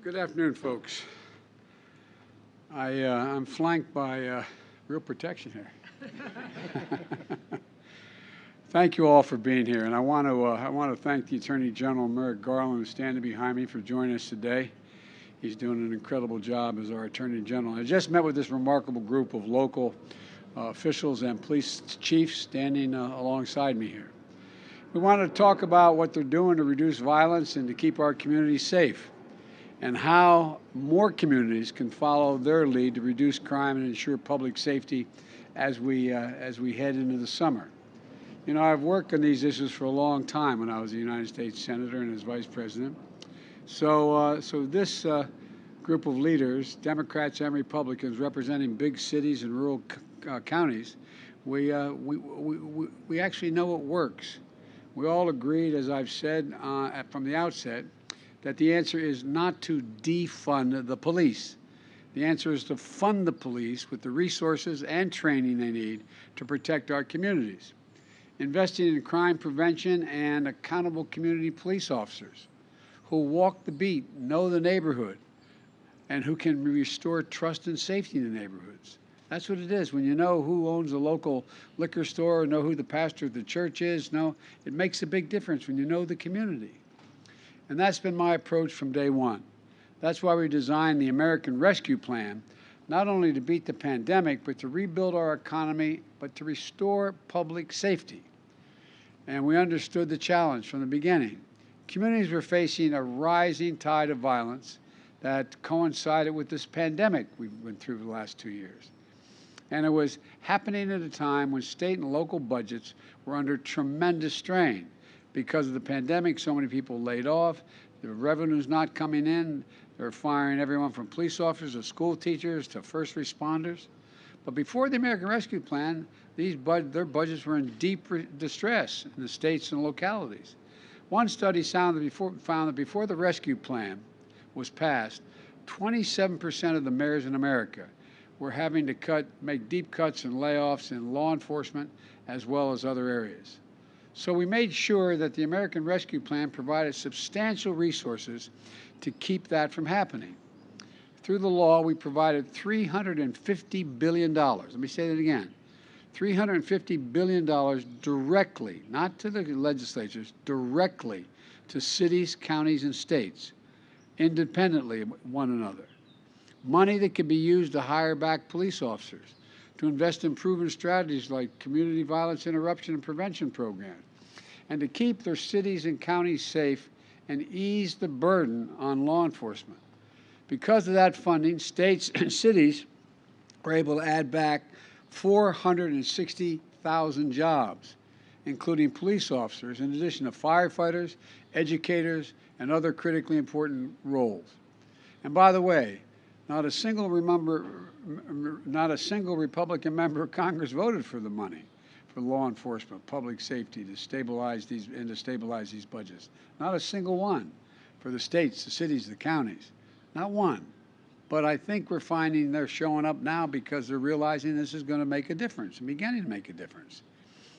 Good afternoon, folks. I'm flanked by real protection here. Thank you all for being here, and I want to thank the Attorney General, Merrick Garland, who's standing behind me, for joining us today. He's doing an incredible job as our Attorney General. I just met with this remarkable group of local officials and police chiefs standing alongside me here. We wanted to talk about what they're doing to reduce violence and to keep our communities safe, and how more communities can follow their lead to reduce crime and ensure public safety as we head into the summer. You know, I've worked on these issues for a long time when I was a United States Senator and as Vice President. So this group of leaders, Democrats and Republicans representing big cities and rural counties, we actually know what works. We all agreed, as I've said from the outset, that the answer is not to defund the police. The answer is to fund the police with the resources and training they need to protect our communities. Investing in crime prevention and accountable community police officers who walk the beat, know the neighborhood, and who can restore trust and safety in the neighborhoods. That's what it is. When you know who owns the local liquor store, or know who the pastor of the church is, it makes a big difference when you know the community. And that's been my approach from day one. That's why we designed the American Rescue Plan, not only to beat the pandemic, but to rebuild our economy, but to restore public safety. And we understood the challenge from the beginning. Communities were facing a rising tide of violence that coincided with this pandemic we went through the last 2 years. And it was happening at a time when state and local budgets were under tremendous strain. Because of the pandemic, so many people laid off, the revenue's not coming in, they're firing everyone from police officers to school teachers to first responders. But before the American Rescue Plan, their budgets were in deep distress in the states and localities. One study found that before the rescue plan was passed, 27% of the mayors in America were having to make deep cuts and layoffs in law enforcement as well as other areas. So we made sure that the American Rescue Plan provided substantial resources to keep that from happening. Through the law, we provided $350 billion. Let me say that again. $350 billion directly, not to the legislatures, directly to cities, counties, and states, independently of one another. Money that could be used to hire back police officers, to invest in proven strategies like community violence interruption and prevention programs, and to keep their cities and counties safe and ease the burden on law enforcement. Because of that funding, states and cities were able to add back 460,000 jobs, including police officers, in addition to firefighters, educators, and other critically important roles. And by the way, not a single Republican member of Congress voted for the money for law enforcement, public safety, to stabilize these budgets. Not a single one for the states, the cities, the counties. Not one. But I think we're finding they're showing up now because they're realizing this is going to make a difference and beginning to make a difference.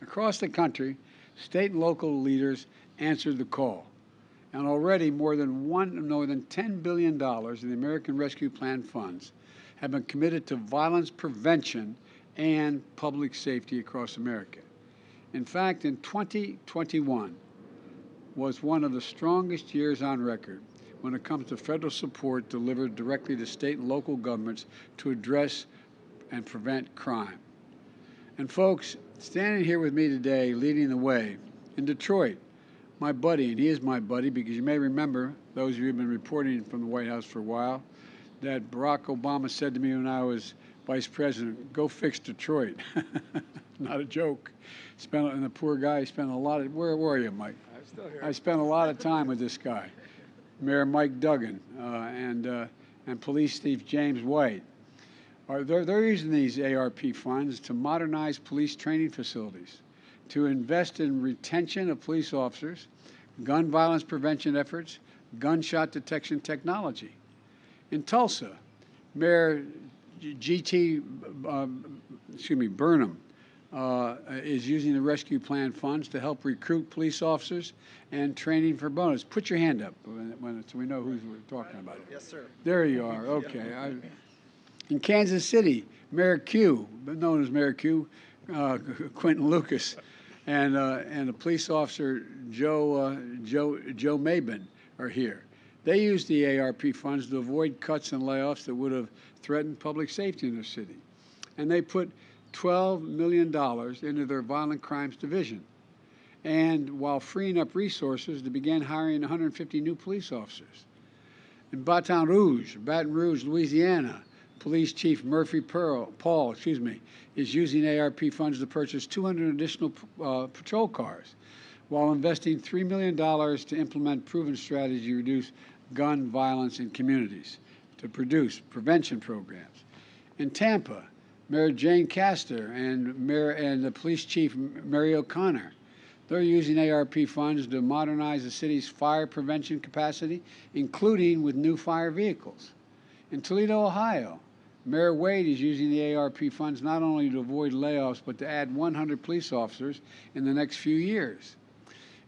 Across the country, state and local leaders answered the call. And already more than $10 billion of the American Rescue Plan funds have been committed to violence prevention and public safety across America. In fact, in 2021 was one of the strongest years on record when it comes to federal support delivered directly to state and local governments to address and prevent crime. And folks, standing here with me today, leading the way, in Detroit, my buddy, and he is my buddy because you may remember, those of you who have been reporting from the White House for a while, that Barack Obama said to me when I was Vice President, go fix Detroit. Not a joke. And the poor guy spent a lot of, where were you, Mike? I'm still here. I spent a lot of time with this guy, Mayor Mike Duggan, and Police Chief James White. They're using these ARP funds to modernize police training facilities, to invest in retention of police officers, gun violence prevention efforts, gunshot detection technology. In Tulsa, Mayor Burnham is using the rescue plan funds to help recruit police officers and training for bonus. Put your hand up so we know who we're talking about. Yes, sir. There you are. Okay. In Kansas City, Mayor Q, known as Mayor Q, Quentin Lucas, and the police officer Joe Mabin are here. They used the ARP funds to avoid cuts and layoffs that would have threatened public safety in their city. And they put $12 million into their violent crimes division. And while freeing up resources, they began hiring 150 new police officers. In Baton Rouge, Louisiana, Police Chief Murphy Paul is using ARP funds to purchase 200 additional patrol cars, while investing $3 million to implement proven strategy to reduce gun violence in communities, to produce prevention programs. In Tampa, Mayor Jane Castor and the Police Chief Mary O'Connor, they're using ARP funds to modernize the city's fire prevention capacity, including with new fire vehicles. In Toledo, Ohio, Mayor Wade is using the ARP funds not only to avoid layoffs, but to add 100 police officers in the next few years.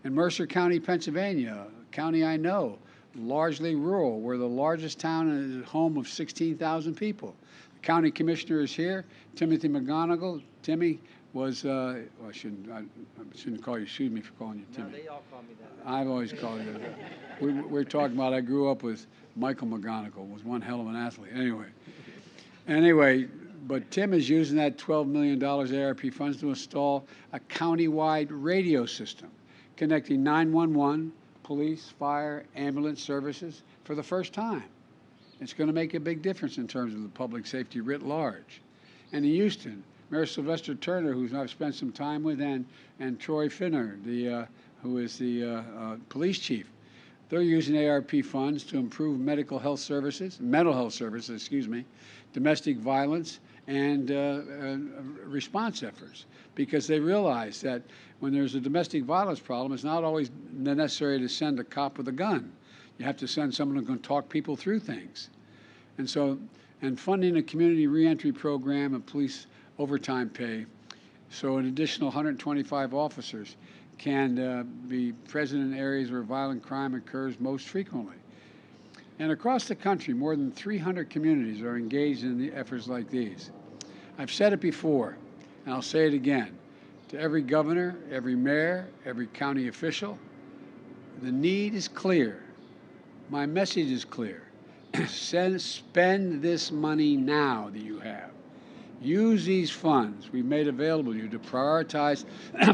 In Mercer County, Pennsylvania, a county I know, largely rural, we're the largest town is home of 16,000 people. The county commissioner is here, Timothy McGonigal. Timmy was, I shouldn't call you, excuse me for calling you Timmy. No, they all call me that. I've always called you that. We're talking about, I grew up with Michael McGonigal, was one hell of an athlete. Anyway, but Tim is using that $12 million ARP funds to install a county-wide radio system connecting 911, police, fire, ambulance services for the first time. It's going to make a big difference in terms of the public safety writ large. And in Houston, Mayor Sylvester Turner, who I've spent some time with, and Troy Finner, who is the police chief, they're using ARP funds to improve mental health services, domestic violence, and response efforts, because they realize that when there's a domestic violence problem, it's not always necessary to send a cop with a gun. You have to send someone who can talk people through things. And funding a community reentry program of police overtime pay, so an additional 125 officers can be present in areas where violent crime occurs most frequently. And across the country, more than 300 communities are engaged in the efforts like these. I've said it before, and I'll say it again, to every governor, every mayor, every county official, the need is clear. My message is clear. Spend this money now that you have. Use these funds we've made available to you to prioritize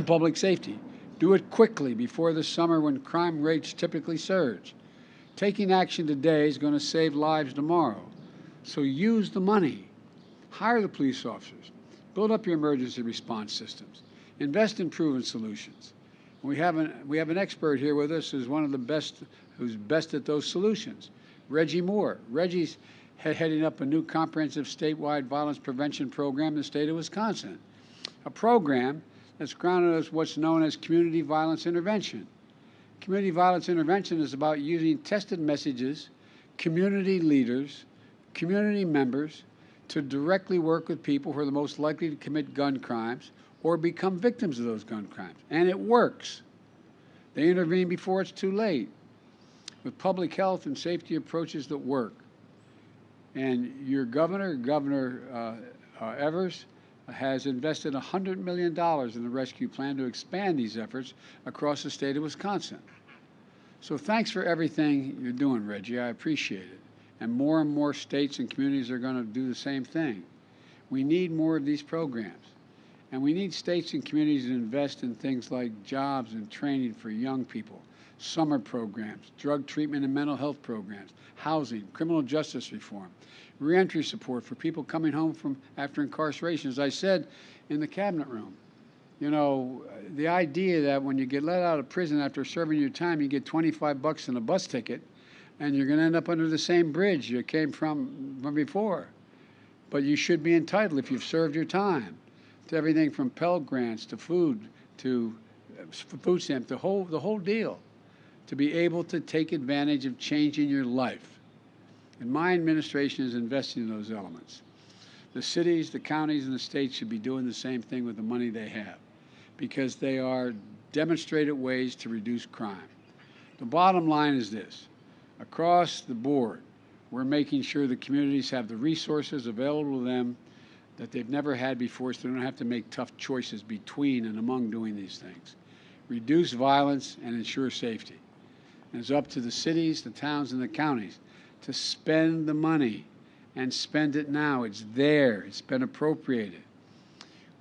public safety. Do it quickly before the summer when crime rates typically surge. Taking action today is going to save lives tomorrow. So use the money. Hire the police officers. Build up your emergency response systems. Invest in proven solutions. We have an expert here with us who's one of the best, who's best at those solutions. Reggie Moore. Reggie's heading up a new comprehensive statewide violence prevention program in the state of Wisconsin. A program that's grounded as what's known as community violence intervention. Community violence intervention is about using tested messages, community leaders, community members to directly work with people who are the most likely to commit gun crimes or become victims of those gun crimes. And it works. They intervene before it's too late with public health and safety approaches that work. And your Governor Evers, has invested $100 million in the rescue plan to expand these efforts across the state of Wisconsin. So thanks for everything you're doing, Reggie. I appreciate it. And more states and communities are going to do the same thing. We need more of these programs. And we need states and communities to invest in things like jobs and training for young people, summer programs, drug treatment and mental health programs, housing, criminal justice reform, reentry support for people coming home from after incarceration. As I said in the cabinet room, you know, the idea that when you get let out of prison after serving your time, you get 25 bucks and a bus ticket, and you're going to end up under the same bridge you came from before. But you should be entitled, if you've served your time, to everything from Pell Grants to food stamp, the whole deal, to be able to take advantage of changing your life. And my administration is investing in those elements. The cities, the counties, and the states should be doing the same thing with the money they have, because they are demonstrated ways to reduce crime. The bottom line is this: across the board, we're making sure the communities have the resources available to them that they've never had before, so they don't have to make tough choices between and among doing these things. Reduce violence and ensure safety. And it's up to the cities, the towns, and the counties to spend the money, and spend it now. It's there. It's been appropriated.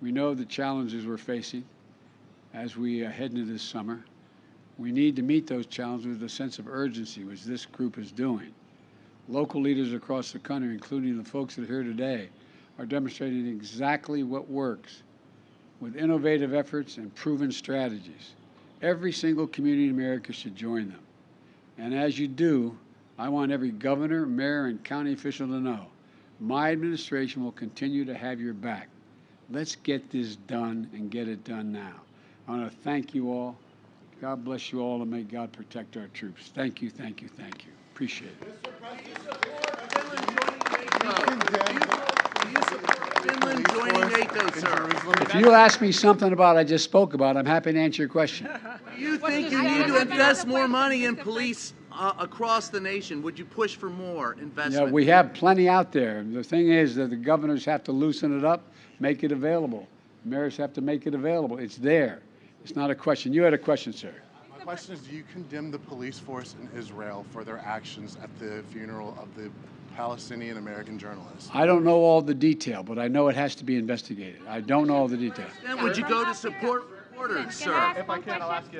We know the challenges we're facing as we head into this summer. We need to meet those challenges with a sense of urgency, which this group is doing. Local leaders across the country, including the folks that are here today, are demonstrating exactly what works with innovative efforts and proven strategies. Every single community in America should join them. And as you do, I want every governor, mayor, and county official to know my administration will continue to have your back. Let's get this done and get it done now. I want to thank you all. God bless you all, and may God protect our troops. Thank you, thank you, thank you. Appreciate it. Do you support Finland joining NATO, sir? If you ask me something about what I just spoke about, I'm happy to answer your question. Do you think you need to invest more money in police across the nation? Would you push for more investment? Yeah, we have plenty out there. The thing is that the governors have to loosen it up, make it available. Mayors have to make it available. It's there. It's not a question. You had a question, sir. My question is, do you condemn the police force in Israel for their actions at the funeral of the Palestinian American journalist? I don't know all the detail, but I know it has to be investigated. I don't know all the detail. Then would you go to support reporters, sir? If I can, I'll ask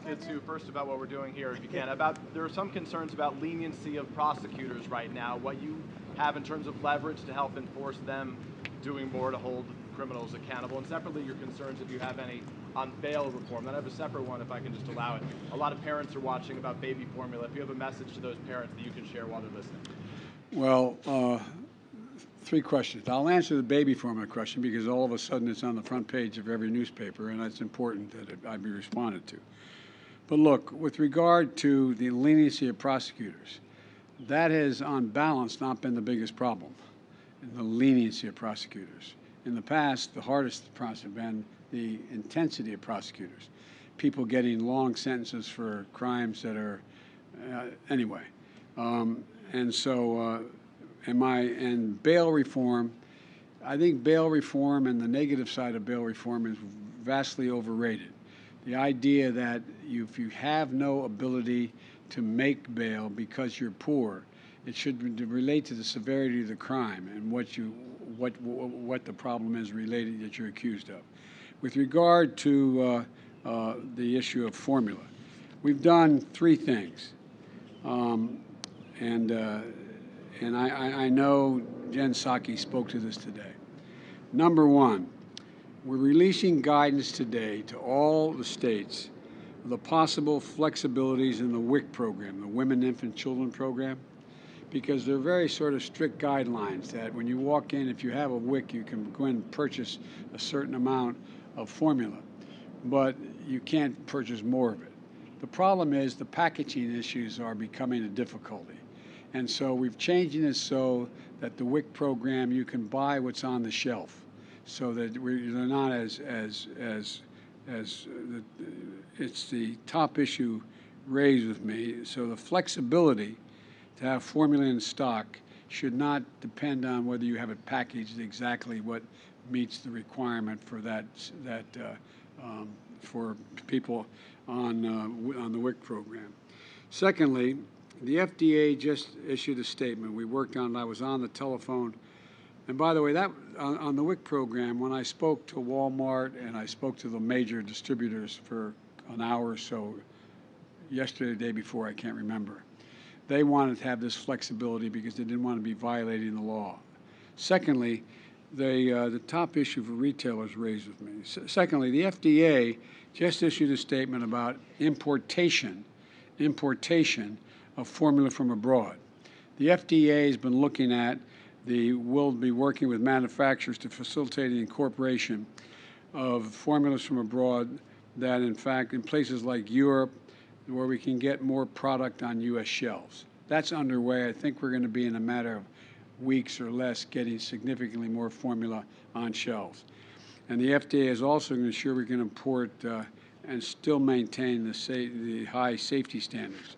you to first about what we're doing here, if you can. There are some concerns about leniency of prosecutors right now. What you have in terms of leverage to help enforce them doing more to hold criminals accountable, and separately your concerns, if you have any, on bail reform. Then I have a separate one, if I can just allow it. A lot of parents are watching about baby formula. If you have a message to those parents that you can share while they're listening. Well, three questions. I'll answer the baby formula question because all of a sudden it's on the front page of every newspaper, and it's important that I be responded to. But look, with regard to the leniency of prosecutors, that has, on balance, not been the biggest problem, the leniency of prosecutors. In the past, the hardest process has been the intensity of prosecutors, people getting long sentences for crimes that are, anyway. And bail reform, I think bail reform and the negative side of bail reform is vastly overrated. The idea that if you have no ability to make bail because you're poor, it should relate to the severity of the crime and what the problem is related that you're accused of. With regard to the issue of formula, we've done three things, and I know Jen Psaki spoke to this today. Number one, we're releasing guidance today to all the states of the possible flexibilities in the WIC program, the Women, Infant, Children program, because they're very sort of strict guidelines that when you walk in, if you have a WIC, you can go in and purchase a certain amount of formula, but you can't purchase more of it. The problem is the packaging issues are becoming a difficulty. And so we've changing it so that the WIC program, you can buy what's on the shelf, so that they're not it's the top issue raised with me. So the flexibility to have formula in stock should not depend on whether you have it packaged exactly what meets the requirement for for people on the WIC program. Secondly, the FDA just issued a statement. We worked on it. I was on the telephone. And by the way, that on the WIC program, when I spoke to Walmart and I spoke to the major distributors for an hour or so, yesterday, the day before, I can't remember, they wanted to have this flexibility because they didn't want to be violating the law. Secondly, the top issue for retailers raised with me. Secondly, the FDA just issued a statement about importation of formula from abroad. The FDA has been looking at will be working with manufacturers to facilitate the incorporation of formulas from abroad that, in fact, in places like Europe, where we can get more product on U.S. shelves. That's underway. I think we're going to be in a matter of weeks or less getting significantly more formula on shelves. And the FDA is also going to ensure we can import and still maintain the high safety standards.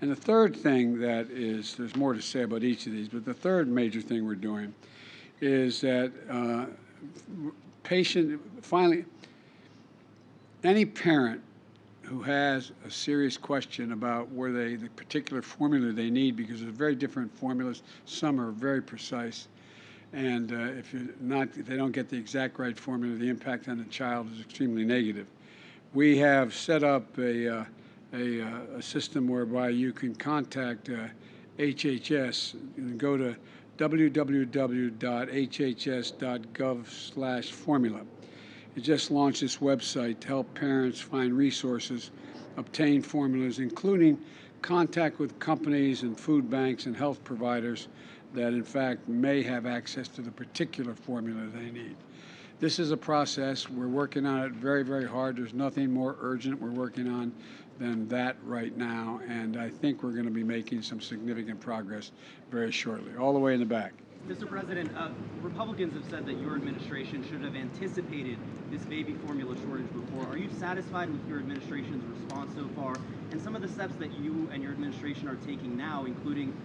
And the third thing that is, there's more to say about each of these, but the third major thing we're doing is that finally, any parent who has a serious question about the particular formula they need, because there's very different formulas, some are very precise, and if they don't get the exact right formula, the impact on the child is extremely negative. We have set up a system whereby you can contact HHS and go to www.hhs.gov/formula. It just launched this website to help parents find resources, obtain formulas, including contact with companies and food banks and health providers that in fact may have access to the particular formula they need. This is a process. We're working on it very, very hard. There's nothing more urgent we're working on than that right now, and I think we're going to be making some significant progress very shortly. All the way in the back. Mr. President, Republicans have said that your administration should have anticipated this baby formula shortage before. Are you satisfied with your administration's response so far and some of the steps that you and your administration are taking now, including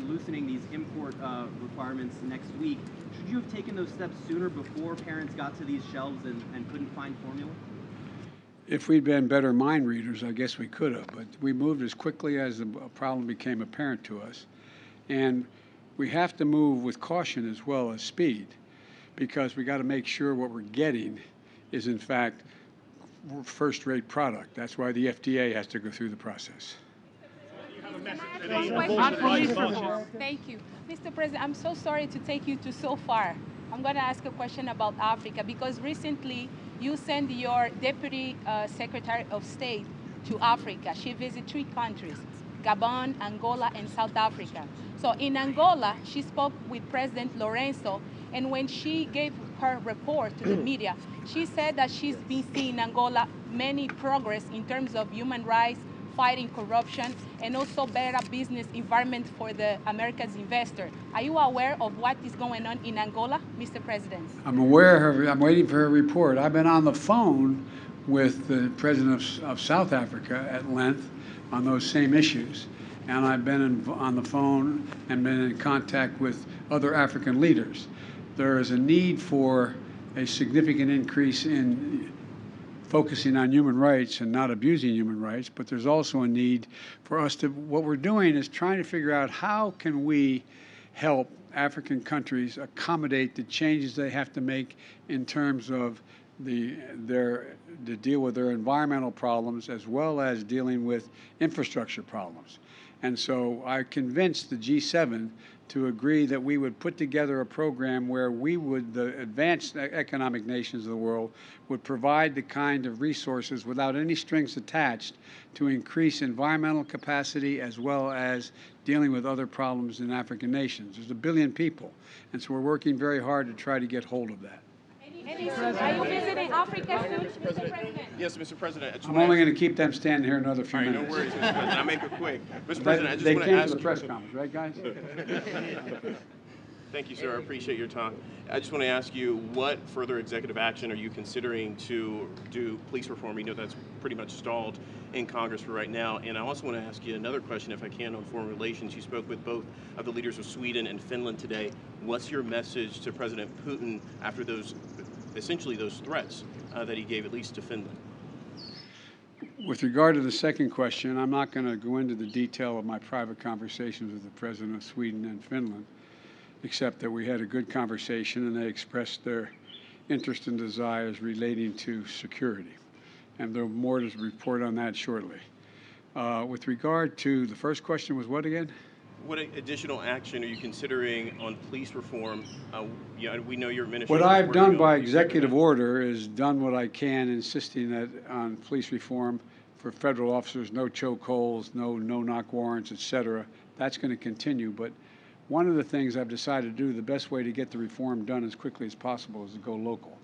loosening these import requirements next week? Should you have taken those steps sooner before parents got to these shelves and couldn't find formula? If we'd been better mind readers, I guess we could have, but we moved as quickly as the problem became apparent to us. And we have to move with caution as well as speed, because we got to make sure what we're getting is in fact first-rate product. That's why the FDA has to go through the process. Thank you. Mr. President, I'm so sorry to take you to so far. I'm going to ask a question about Africa, because recently you sent your Deputy Secretary of State to Africa. She visited 3 countries, Gabon, Angola, and South Africa. So in Angola, she spoke with President Lorenzo, and when she gave her report to the media, she said that she's been seeing in Angola many progress in terms of human rights, fighting corruption, and also better business environment for the America's investor. Are you aware of what is going on in Angola, Mr. President? I'm aware of her. I'm waiting for her report. I've been on the phone with the president of South Africa at length on those same issues. And I've been on the phone and been in contact with other African leaders. There is a need for a significant increase in focusing on human rights and not abusing human rights, but there's also a need for us to, what we're doing is trying to figure out how can we help African countries accommodate the changes they have to make in terms of to deal with their environmental problems as well as dealing with infrastructure problems. And so I convinced the G7 to agree that we would put together a program where we would, the advanced economic nations of the world, would provide the kind of resources without any strings attached to increase environmental capacity as well as dealing with other problems in African nations. There's 1 billion people, and so we're working very hard to try to get hold of that. Are you visiting Africa soon, Mr. President? Yes, Mr. President. I'm only going to keep them standing here another few minutes. No worries, Mr. President. I'll make it quick. Mr. President, I just they want to came ask to the press conference, right, guys? Thank you, sir. I appreciate your time. I just want to ask you, what further executive action are you considering to do police reform? You know that's pretty much stalled in Congress for right now. And I also want to ask you another question, if I can, on foreign relations. You spoke with both of the leaders of Sweden and Finland today. What's your message to President Putin after essentially those threats that he gave, at least to Finland? With regard to the second question, I'm not going to go into the detail of my private conversations with the President of Sweden and Finland, except that we had a good conversation and they expressed their interest and desires relating to security. And there will be more to report on that shortly. With regard to the first question was what again? What additional action are you considering on police reform? We know your administration. What I've done by executive order is done what I can, insisting that on police reform for federal officers, no chokeholds, no knock warrants, et cetera. That's going to continue. But one of the things I've decided to do, the best way to get the reform done as quickly as possible is to go local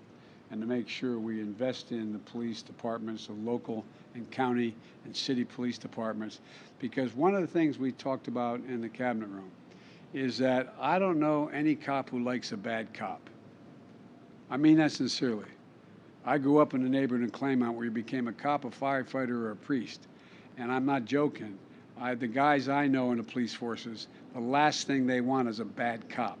and to make sure we invest in the police departments, the local and county and city police departments. Because one of the things we talked about in the cabinet room is that I don't know any cop who likes a bad cop. I mean that sincerely. I grew up in a neighborhood in Claymont where you became a cop, a firefighter, or a priest. And I'm not joking. The guys I know in the police forces, the last thing they want is a bad cop,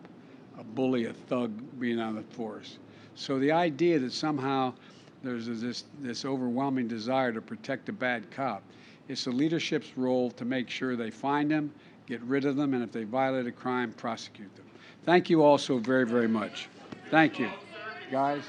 a bully, a thug being on the force. So the idea that somehow there's this overwhelming desire to protect a bad cop, it's the leadership's role to make sure they find them, get rid of them, and if they violate a crime, prosecute them. Thank you all so very, very much. Thank you, guys.